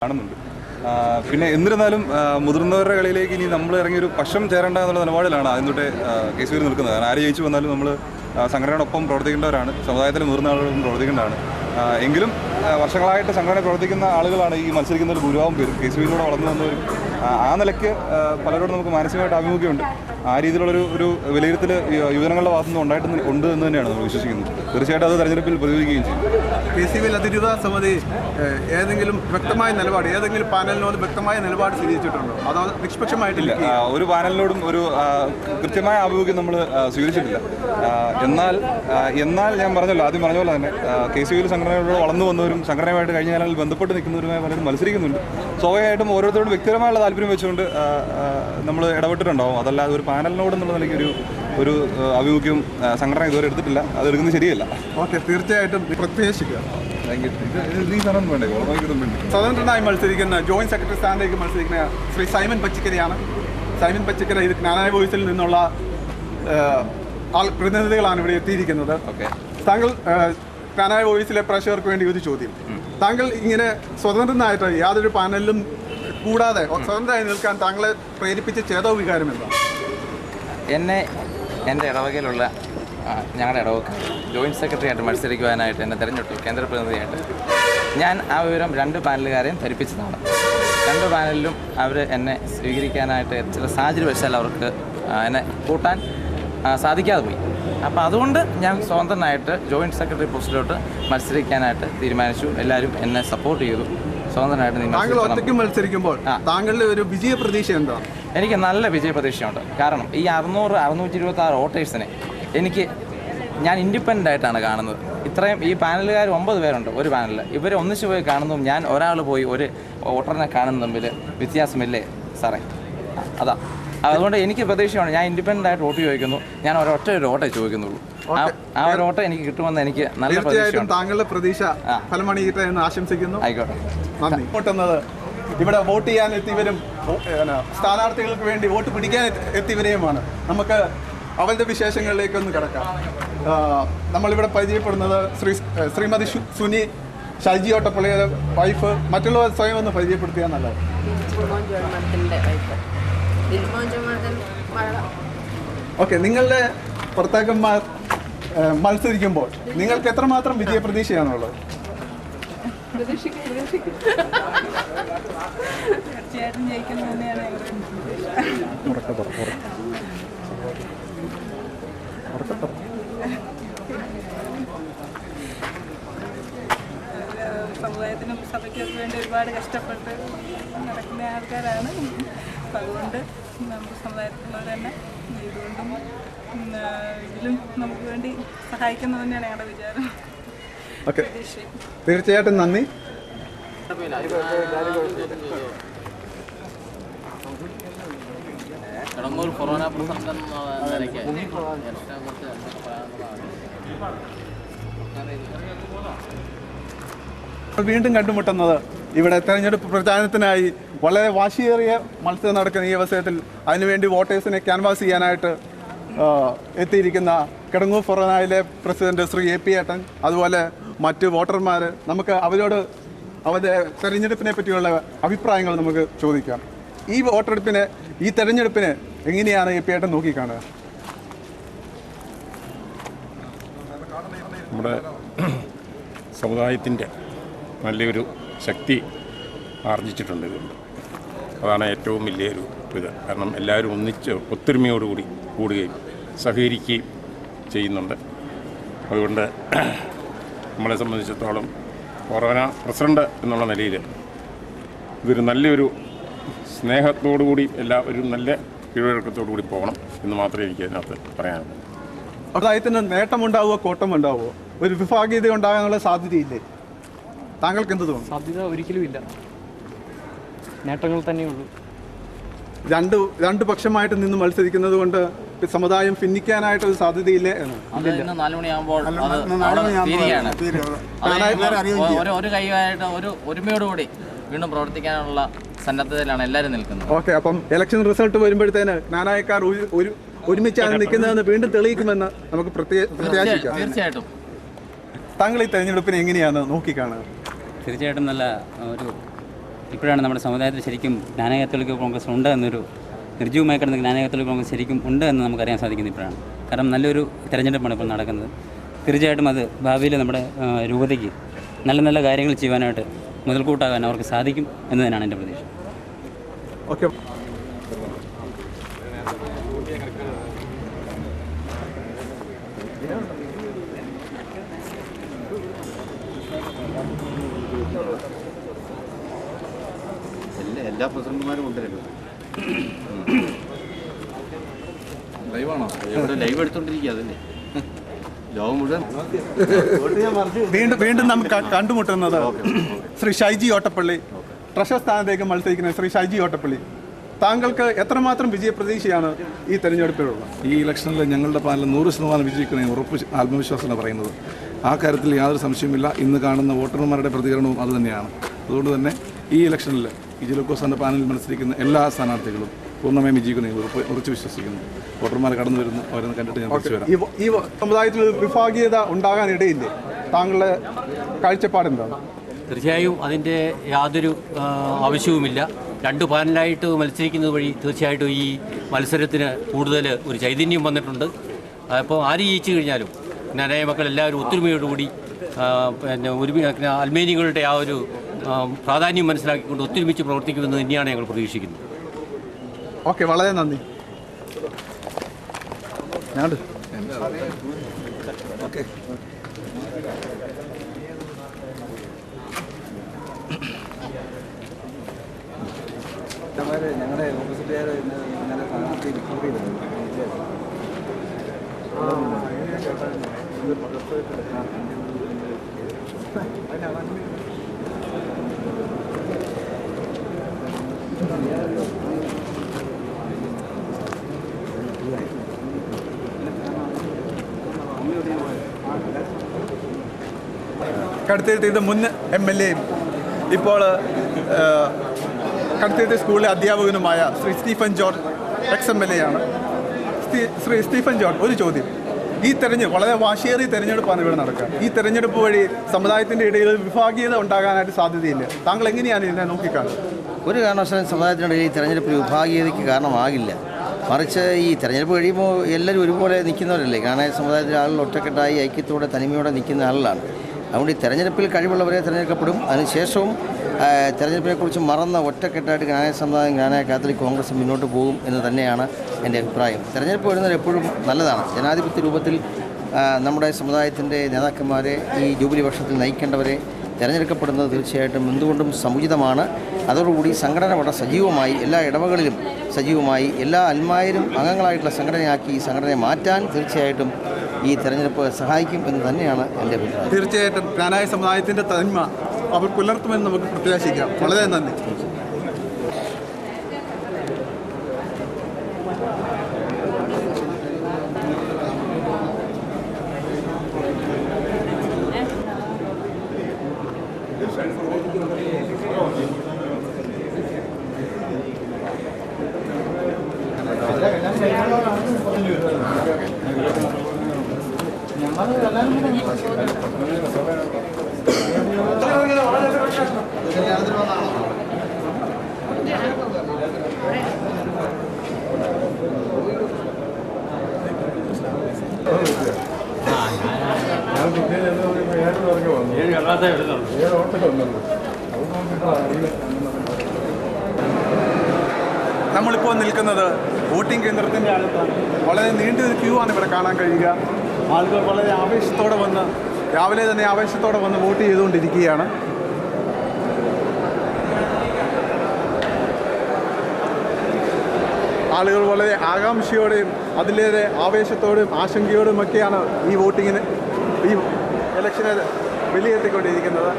കാണുന്നുണ്ട്. പിന്നെ എന്നിരുന്നാലും മുതിർന്നവരുടെ കളിയിലേക്ക് ഇനി നമ്മൾ ഇറങ്ങിയൊരു പക്ഷം ചേരേണ്ട എന്നുള്ള നിലപാടിലാണ് ആദ്യം തൊട്ടേ KCB നിൽക്കുന്നത്. കാരണം ആര് ജയിച്ചു വന്നാലും നമ്മൾ സംഘടനയോടൊപ്പം പ്രവർത്തിക്കേണ്ടവരാണ്, സമുദായത്തിലെ മുതിർന്ന ആളുകളൊപ്പം പ്രവർത്തിക്കേണ്ടതാണ്. എങ്കിലും വർഷങ്ങളായിട്ട് സംഘടന പ്രവർത്തിക്കുന്ന ആളുകളാണ് ഈ മത്സരിക്കുന്നതിൽ ഭൂരിഭാഗം പേരും KCBയിലൂടെ വളർന്നു വന്നവരും. ആ നിലയ്ക്ക് പലരോടും നമുക്ക് മാനസികമായിട്ട് ആഭിമുഖ്യമുണ്ട്. ആ രീതിയിലുള്ളൊരു വിലയിരുത്തൽ യുവജനങ്ങളുടെ ഭാഗത്തുനിന്ന് ഉണ്ട് എന്ന് തന്നെയാണ് നമ്മൾ വിശ്വസിക്കുന്നത്. തീർച്ചയായിട്ടും അത് തെരഞ്ഞെടുപ്പിൽ പ്രതിഫലിക്കുകയും ചെയ്യും. KCB അതിരൂപതാ സമിതി ഏതെങ്കിലും വ്യക്തമായ നിലപാട്, ഏതെങ്കിലും പാനലിനോട് വ്യക്തമായ നിലപാട് സ്വീകരിച്ചിട്ടുണ്ടോ? അതോ നിഷ്പക്ഷമായിട്ടില്ല? ഒരു പാനലിനോടും ഒരു കൃത്യമായ ആഭിമുഖ്യം നമ്മൾ സ്വീകരിച്ചിട്ടില്ല. എന്നാൽ ഞാൻ പറഞ്ഞല്ലോ, ആദ്യം പറഞ്ഞ പോലെ തന്നെ KCBയിൽ സംഘടനയോട് വളർന്നു വന്നവരും സംഘടനയുമായിട്ട് കഴിഞ്ഞ കാലങ്ങളിൽ ബന്ധപ്പെട്ട് നിൽക്കുന്നവരുമായ പലരും മത്സരിക്കുന്നുണ്ട്. സ്വാഭാവികമായിട്ടും ഓരോരുത്തരോടും വ്യക്തിപരമായുള്ള താല്പര്യം വെച്ചുകൊണ്ട് നമ്മൾ ഇടപെട്ടിട്ടുണ്ടാവും. അതല്ലാതെ ഒരു പാനലിനോട് എന്നുള്ള നിലയ്ക്ക് ഒരു ആഭിമുഖ്യം സംഘടന ഇതുവരെ എടുത്തിട്ടില്ല. അത് എടുക്കുന്നത് ശരിയല്ല. ഓക്കെ, തീർച്ചയായിട്ടും പ്രത്യേകിക്കുക. സ്വതന്ത്രനായി മത്സരിക്കുന്ന ജോയിന്റ് സെക്രട്ടറി സ്ഥാനത്തേക്ക് മത്സരിക്കുന്ന ശ്രീ സൈമൻ പച്ചിക്കരയാണ്. സൈമൻ പച്ചിക്കര ഇത് ജ്ഞാനായ വോയിസിൽ നിന്നുള്ള പ്രതിനിധികളാണ് ഇവിടെ എത്തിയിരിക്കുന്നത്. താങ്കൾ ജ്ഞാനായ വോയിസിലെ പ്രേക്ഷകർക്ക് വേണ്ടി ഒരു ചോദ്യം. താങ്കൾ ഇങ്ങനെ സ്വതന്ത്രനായിട്ട് യാതൊരു പാനലിലും കൂടാതെ സ്വതന്ത്രമായി നിൽക്കാൻ താങ്കളെ പ്രേരിപ്പിച്ച ചേതോ വികാരം എന്താണ്? എൻ്റെ ഇടവകയിലുള്ള ഞങ്ങളുടെ ഇടവക ജോയിൻറ്റ് സെക്രട്ടറി ആയിട്ട് മത്സരിക്കുവാനായിട്ട് എന്നെ തിരഞ്ഞെടുത്തു, കേന്ദ്ര പ്രതിനിധിയായിട്ട്. ഞാൻ ആ വിവരം 2 പാനലുകാരെയും ധരിപ്പിച്ചതാണ്. 2 പാനലിലും അവർ എന്നെ സ്വീകരിക്കാനായിട്ട് ചില സാഹചര്യവശാൽ അവർക്ക് എന്നെ കൂട്ടാൻ സാധിക്കാതെ പോയി. അപ്പോൾ അതുകൊണ്ട് ഞാൻ സ്വതന്ത്രനായിട്ട് ജോയിൻറ്റ് സെക്രട്ടറി പോസ്റ്റിലോട്ട് മത്സരിക്കാനായിട്ട് തീരുമാനിച്ചു. എല്ലാവരും എന്നെ സപ്പോർട്ട് ചെയ്തു. സ്വതന്ത്രനായിട്ട് താങ്കൾ ഒറ്റയ്ക്ക് മത്സരിക്കുമ്പോൾ താങ്കളുടെ ഒരു വിജയ പ്രതീക്ഷ എന്താണ്? എനിക്ക് നല്ല വിജയ പ്രതീക്ഷയുണ്ട്. കാരണം ഈ 626 വോട്ടേഴ്സിനെ ഞാൻ ഇൻഡിപെൻഡൻ്റ് ആയിട്ടാണ് കാണുന്നത്. ഇത്രയും ഈ പാനലുകാർ 9 പേരുണ്ട് ഒരു പാനലിൽ. ഇവർ ഒന്നിച്ചു പോയി കാണുന്നതും ഞാൻ ഒരാൾ പോയി ഒരു വോട്ടറിനെ കാണുന്ന തമ്മിൽ വ്യത്യാസമില്ലേ സാറേ? അതാ, അതുകൊണ്ട് എനിക്ക് പ്രതീക്ഷയാണ്. ഞാൻ ഇൻഡിപെൻഡൻ്റ് ആയിട്ട് വോട്ട് ചോദിക്കുന്നു. ഞാൻ ഒരൊറ്റ ഒരു വോട്ടേ ചോദിക്കുന്നുള്ളൂ. ആ ഒരു വോട്ട് എനിക്ക് കിട്ടുമെന്ന് എനിക്ക് നല്ല പ്രതീക്ഷയുണ്ട്. താങ്കളുടെ പ്രതീക്ഷ ഫലമണിയട്ടെ എന്ന് ആശംസിക്കുന്നു. ആയിക്കോട്ടെ, നന്ദി. വോട്ടെന്നത് ഇവിടെ വോട്ട് ചെയ്യാൻ എത്തിയവരും സ്ഥാനാർത്ഥികൾക്ക് വേണ്ടി വോട്ട് പിടിക്കാൻ എത്തിയവരെയുമാണ്. നമുക്ക് അവരുടെ വിശേഷങ്ങളിലേക്കൊന്ന് കിടക്കാം. നമ്മളിവിടെ പരിചയപ്പെടുന്നത് ശ്രീമതി സുനി, ഷൈജി ഓട്ടപ്പള്ളിയുടെ വൈഫ്. മറ്റുള്ളവർ സ്വയം ഒന്ന് പരിചയപ്പെടുത്തിയാൽ നല്ലത്. ഓക്കെ, നിങ്ങളുടെ ഭർത്താക്കന്മാർ മത്സരിക്കുമ്പോൾ നിങ്ങൾക്ക് എത്രമാത്രം വിജയ പ്രതീക്ഷയാണുള്ളത്? തീർച്ചയായിട്ടും ജയിക്കുന്നത് തന്നെയാണ് സമുദായത്തിനും സഭയ്ക്കൊക്കെ വേണ്ടി ഒരുപാട് കഷ്ടപ്പെട്ട് നടക്കുന്ന ആൾക്കാരാണ്. അപ്പം അതുകൊണ്ട് നമ്മുടെ സമുദായത്തിലുള്ളവർ തന്നെ ഇതുകൊണ്ടും ഇതിലും നമുക്ക് വേണ്ടി സഹായിക്കുന്നത് തന്നെയാണ് ഞങ്ങളുടെ വിചാരം. ഓക്കെ, തീർച്ചയായിട്ടും നന്ദി. വീണ്ടും കണ്ടുമുട്ടുന്നത് ഇവിടെ തെരഞ്ഞെടുപ്പ് പ്രചാരണത്തിനായി വളരെ വാശിയേറിയ മത്സരം നടക്കുന്ന ഈ അവസരത്തിൽ അതിനുവേണ്ടി വോട്ടേഴ്സിനെ ക്യാൻവാസ് ചെയ്യാനായിട്ട് എത്തിയിരിക്കുന്ന കിടങ്ങൂർ ഫൊറോനയിലെ പ്രസിഡന്റ് ശ്രീ AP ഏട്ടൻ, അതുപോലെ മറ്റ് വോട്ടർമാർ. നമുക്ക് അവരോട് അവരുടെ തെരഞ്ഞെടുപ്പിനെ പറ്റിയുള്ള അഭിപ്രായങ്ങൾ നമുക്ക് ചോദിക്കാം. ഈ തെരഞ്ഞെടുപ്പിനെ എങ്ങനെയാണ് AP ഏട്ടൻ നോക്കിക്കാണുക? നമ്മുടെ സമുദായത്തിൻ്റെ നല്ലൊരു ശക്തി ആർജിച്ചിട്ടുണ്ട് ഇതുകൊണ്ട്. അതാണ് ഏറ്റവും വലിയൊരു ഇത്. കാരണം എല്ലാവരും ഒത്തൊരുമയോടുകൂടി കൂടുകയും സഹകരിക്കുകയും ചെയ്യുന്നുണ്ട്. അതുകൊണ്ട് നമ്മളെ സംബന്ധിച്ചിടത്തോളം ഫൊറോന പ്രസിഡന്റ് എന്നുള്ള നിലയിൽ ഇതൊരു നല്ലൊരു സ്നേഹത്തോടുകൂടി ഒരു നല്ല കീഴ്വഴക്കത്തോടു കൂടി പോകണം എന്ന് മാത്രമേ എനിക്ക് അതിനകത്ത് പറയാനുള്ളൂ. സമുദായത്തിന് നേട്ടമുണ്ടാവുമോ കോട്ടമുണ്ടാവുമോ? ഒരു വിഭാഗീയത ഉണ്ടാകാനുള്ള സാധ്യതയില്ലേ? താങ്കൾക്ക് എന്ത് തോന്നുന്നു? സാധ്യത ഒരിക്കലും ഇല്ല, നേട്ടങ്ങൾ തന്നെയുള്ളൂ. രണ്ട് പക്ഷമായിട്ട് നിന്ന് മത്സരിക്കുന്നത് കൊണ്ട് സമുദായം ഭിന്നിക്കാനായിട്ടൊരു സാധ്യതയില്ലേ എന്ന്? 4 മണിയാകുമ്പോൾ ഒരു കൈയായിട്ട് ഒരുമയോടുകൂടി വീണ്ടും പ്രവർത്തിക്കാനുള്ള സന്നദ്ധതയിലാണ് എല്ലാവരും നിൽക്കുന്നത്. ഓക്കെ, അപ്പം ഇലക്ഷൻ റിസൾട്ട് വരുമ്പോഴത്തേന് നാനായക്കാർ ഒരുമിച്ചാണ് നിൽക്കുന്നതെന്ന് വീണ്ടും തെളിയിക്കുമെന്ന് നമുക്ക് പ്രത്യാശിക്കാം. തീർച്ചയായിട്ടും. താങ്കൾ ഈ തെരഞ്ഞെടുപ്പിനെ എങ്ങനെയാണ് നോക്കിക്കാണുക? തീർച്ചയായിട്ടും നല്ല ഒരു ഇപ്പോഴാണ് നമ്മുടെ സമുദായത്തിൽ ശരിക്കും ജ്ഞാന കത്തോലിക്ക കോൺഗ്രസ് ഉണ്ട് എന്നൊരു നിർജ്ജീവമായി കിടന്ന ജ്ഞാന കത്തോലിക്ക കോൺഗ്രസ് ശരിക്കും ഉണ്ട് എന്ന് നമുക്കറിയാൻ സാധിക്കുന്നത് ഇപ്പോഴാണ്. കാരണം നല്ലൊരു തെരഞ്ഞെടുപ്പാണ് ഇപ്പോൾ നടക്കുന്നത്. തീർച്ചയായിട്ടും അത് ഭാവിയിൽ നമ്മുടെ രൂപതയ്ക്ക് നല്ല നല്ല കാര്യങ്ങൾ ചെയ്യുവാനായിട്ട് മുതൽക്കൂട്ടാകാൻ അവർക്ക് സാധിക്കും എന്ന് തന്നെയാണ് എൻ്റെ പ്രതീക്ഷ. ഓക്കെ. എല്ലാ പ്രസിഡന്റുമാരും കൊണ്ടുവരുന്നു. ലൈവാണോ? ലൈവ് എടുത്തോണ്ടിരിക്കുക അതല്ലേ ലോകം മുഴുവൻ. വീണ്ടും നമുക്ക് കണ്ടുമുട്ടുന്നത് ശ്രീ ഷൈജി ഓട്ടപ്പള്ളി, ട്രഷർ സ്ഥാനത്തേക്ക് മത്സരിക്കുന്ന ശ്രീ ഷൈജി ഓട്ടപ്പള്ളി. താങ്കൾക്ക് എത്രമാത്രം വിജയപ്രതീക്ഷയാണ് ഈ തെരഞ്ഞെടുപ്പിലുള്ള? ഈ ഇലക്ഷനിൽ ഞങ്ങളുടെ പാനൽ 100% വിജയിക്കണമെന്ന് ഉറപ്പ് ആത്മവിശ്വാസമാണ് പറയുന്നത്. ആ കാര്യത്തിൽ യാതൊരു സംശയമില്ല. ഇന്ന് കാണുന്ന വോട്ടർമാരുടെ പ്രതികരണവും അതുതന്നെയാണ്. അതുകൊണ്ട് തന്നെ ഈ ഇലക്ഷനിൽ ഇജിലോക്കോസാൻ്റെ പാനലിൽ മത്സരിക്കുന്ന എല്ലാ സ്ഥാനാർത്ഥികളും പൂർണ്ണമായും വിജയിക്കുന്ന ഉറച്ചു വിശ്വസിക്കുന്നു. വോട്ടർമാർ കടന്നു വരുന്നു, അവരൊന്ന് കണ്ടിട്ട് ഞാൻ തിരിച്ചു വരാം. ഈ സമുദായത്തിൽ വിഭാഗീയത ഉണ്ടാകാനിടയില്ലേ? താങ്കളുടെ കാഴ്ചപ്പാടെന്താണ്? തീർച്ചയായും അതിൻ്റെ യാതൊരു ആവശ്യവുമില്ല. രണ്ട് പാനലായിട്ട് മത്സരിക്കുന്നത് വഴി തീർച്ചയായിട്ടും ഈ മത്സരത്തിന് കൂടുതൽ ഒരു ചൈതന്യം വന്നിട്ടുണ്ട്. അപ്പോൾ ആര് ജയിച്ചു കഴിഞ്ഞാലും ജ്ഞാനായ മക്കൾ എല്ലാവരും ഒത്തൊരുമയോടുകൂടി പിന്നെ അൽമേനികളുടെ ആ ഒരു പ്രാധാന്യം മനസ്സിലാക്കിക്കൊണ്ട് ഒത്തൊരുമിച്ച് പ്രവർത്തിക്കുമെന്ന് തന്നെയാണ് ഞങ്ങൾ പ്രതീക്ഷിക്കുന്നത്. ഓക്കെ, വളരെ നന്ദി. ഓക്കെ. ഞങ്ങളുടെ ഓപ്പോസിറ്റുകാർ ഇന്നലെ സ്ഥാനാർത്ഥി റിക്കവർ ചെയ്തത് കടുത്തിരുത്തി ഇത് മുൻ MLA ഇപ്പോൾ കടുത്തിരുത്തി സ്കൂളിലെ അധ്യാപകനുമായ ശ്രീ സ്റ്റീഫൻ ജോർജ് ex-MLA ആണ്. ശ്രീ സ്റ്റീഫൻ ജോർജ്, ഒരു ചോദ്യം. ഈ വളരെ വാശിയേറിയ തെരഞ്ഞെടുപ്പാണ് ഇവിടെ നടക്കുക. ഈ തെരഞ്ഞെടുപ്പ് വഴി സമുദായത്തിൻ്റെ ഇടയിൽ വിഭാഗീയത ഉണ്ടാകാനായിട്ട് സാധ്യതയില്ല. താങ്കൾ എങ്ങനെയാണ് ഇതിനെ നോക്കിക്കാണുന്നത്? ഒരു കാരണവശാലും സമുദായത്തിനിടയിൽ ഈ തെരഞ്ഞെടുപ്പ് വിഭാഗീയതയ്ക്ക് കാരണമാകില്ല. മറിച്ച് ഈ തെരഞ്ഞെടുപ്പ് കഴിയുമ്പോൾ എല്ലാവരും ഒരുപോലെ നിൽക്കുന്നവരല്ലേ. കാരണം സമുദായത്തിലെ ആളുകൾ ഒറ്റക്കെട്ടായി ഐക്യത്തോടെ തനിമയോടെ നിൽക്കുന്ന ആളുകളാണ്. അതുകൊണ്ട് ഈ തെരഞ്ഞെടുപ്പിൽ കഴിവുള്ളവരെ തിരഞ്ഞെടുക്കപ്പെടും. അതിനുശേഷവും തെരഞ്ഞെടുപ്പിനെക്കുറിച്ച് മറന്ന ഒറ്റക്കെട്ടായിട്ട് ജ്ഞാനായ സമുദായം, ജ്ഞാനായ കാത്തലിക് കോൺഗ്രസ് മുന്നോട്ട് പോകും എന്ന് തന്നെയാണ് എൻ്റെ അഭിപ്രായം. തെരഞ്ഞെടുപ്പ് വരുന്നത് എപ്പോഴും നല്ലതാണ്. ജനാധിപത്യ രൂപത്തിൽ നമ്മുടെ സമുദായത്തിൻ്റെ നേതാക്കന്മാരെ ഈ ജൂബിലി വർഷത്തിൽ നയിക്കേണ്ടവരെ തിരഞ്ഞെടുക്കപ്പെടുന്നത് തീർച്ചയായിട്ടും എന്തുകൊണ്ടും സമുചിതമാണ്. അതോടുകൂടി സംഘടന വളരെ സജീവമായി എല്ലാ ഇടവകളിലും സജീവമായി എല്ലാ അൽമായരും അംഗങ്ങളായിട്ടുള്ള സംഘടനയാക്കി ഈ സംഘടനയെ മാറ്റാൻ തീർച്ചയായിട്ടും ഈ തെരഞ്ഞെടുപ്പ് സഹായിക്കും എന്ന് തന്നെയാണ് എൻ്റെ അഭിപ്രായം. തീർച്ചയായിട്ടും ജ്ഞാനായ സമുദായത്തിൻ്റെ തനിമ അവർ പുലർത്തുമെന്ന് നമുക്ക് പ്രത്യാശിക്കാം. വളരെ നന്ദി. നമ്മളിപ്പോൾ നിൽക്കുന്നത് വോട്ടിംഗ് കേന്ദ്രത്തിൻ്റെ അടുത്താണ്. വളരെ നീണ്ടൊരു ക്യൂ ആണ് ഇവിടെ കാണാൻ കഴിയുക. ആളുകൾ വളരെ ആവേശത്തോടെ വന്ന് രാവിലെ തന്നെ ആവേശത്തോടെ വന്ന് വോട്ട് ചെയ്തുകൊണ്ടിരിക്കുകയാണ്. ആളുകൾ വളരെ ആകാംക്ഷയോടെയും അതിലേറെ ആവേശത്തോടും ആശങ്കയോടുമൊക്കെയാണ് ഈ വോട്ടിങ്ങിന് ഈ ഇലക്ഷനെ വിലയിരുത്തിക്കൊണ്ടിരിക്കുന്നത്.